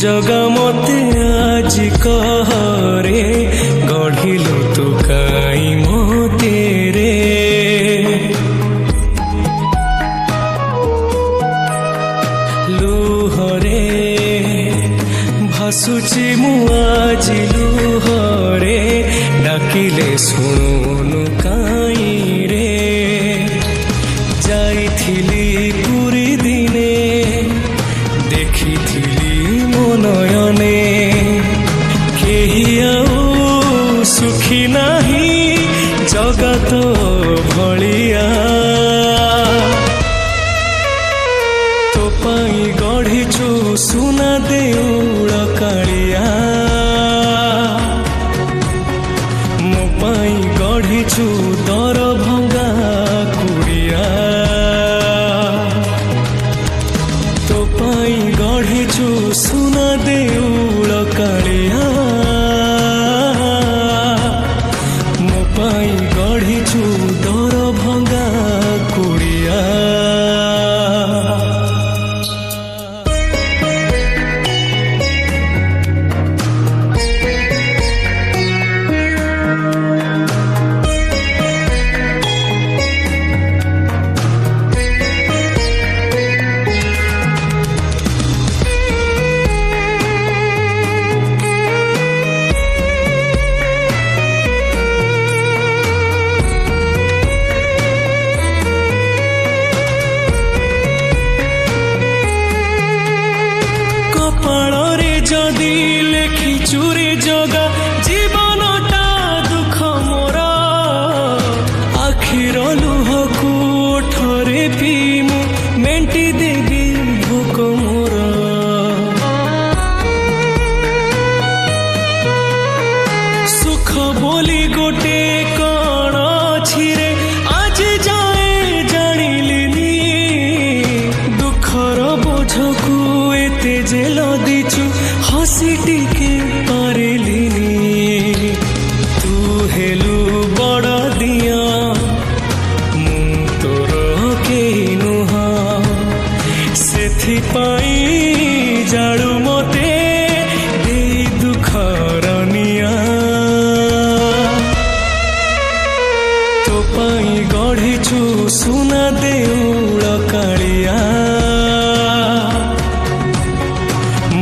जगा मते आज कहरे गढ़िलु तू काई मते रे लुहरे भासुची मु आज लुहरे डाकिले शुणुनु काई रे जाइथिली पुरी दिने देखिथिली मो नयने केही आउ सुखी नाही जगत भलिया तो पाई गढ़िचु सुना देउल कालिया मो पाई गढ़िचु दर भंगा कुड़िया तो पाई गढ़िचु सुना देउल कालिया मो पाई गढ़िचु दर भंगा कुड़िया जदि लेखिचु रे जगा जीवनटा दुख मोर आखिर लुहकु ओठरे पीमु मेंटी देबी भोक मोर सुख बोली गोटे कण अछि रे आज जाए जानिलिनी दुखर बोझकु एते जेल दिचु हसी टिके पारिलिनी तू हेलु बड़ दिया मु तोर केही नुह सेथिपाई जाळु मते देई दुखर निया तो पाई गढ़िचु सुना देउल कालिया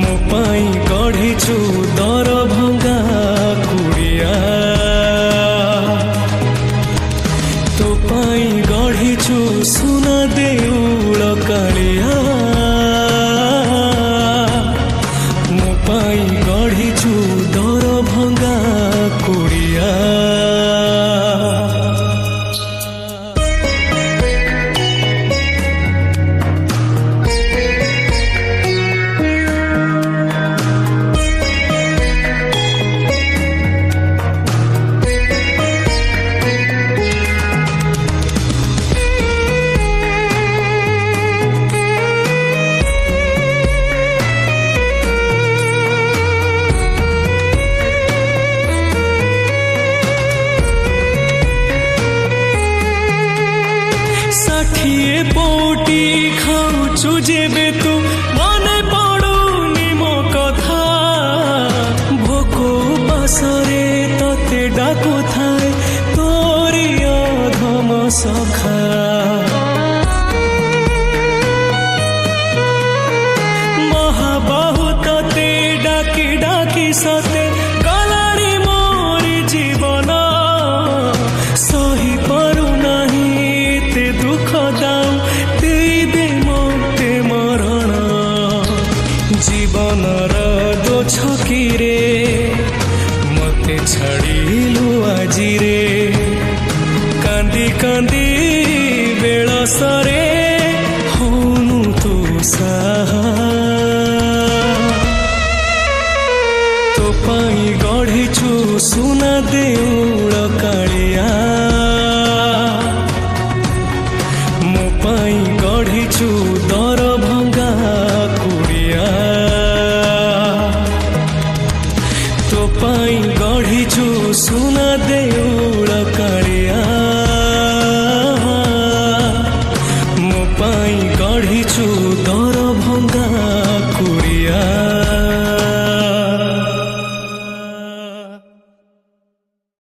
मो पाई गढ़िचु दर भंगा कुड़िया तो पाई गढ़िचु सुना देउल कालिया मो पाई गढ़िचु दर भंगा कुड़िया षाठिए पौटी खाऊचु जेबे तू मने पड़ुनी मो कथा भोक उपासरे तते डाकु थाए तोरी अधम सखा महाबाहु तते डाकी डाकी सते गलानी मोरी जीवन सही पारु नाही ते दुख दाऊ दे मते मरण जीवनर दो छकीरे मते छाड़िलु आजी रे कांदी कांदी बेलसरे होनु तू साहा तो पाई गढ़िचु सुना देउल कालिया मो पाई गढ़िचु दर भंगा कुड़िया तो पाई गढ़िचु सुना देउल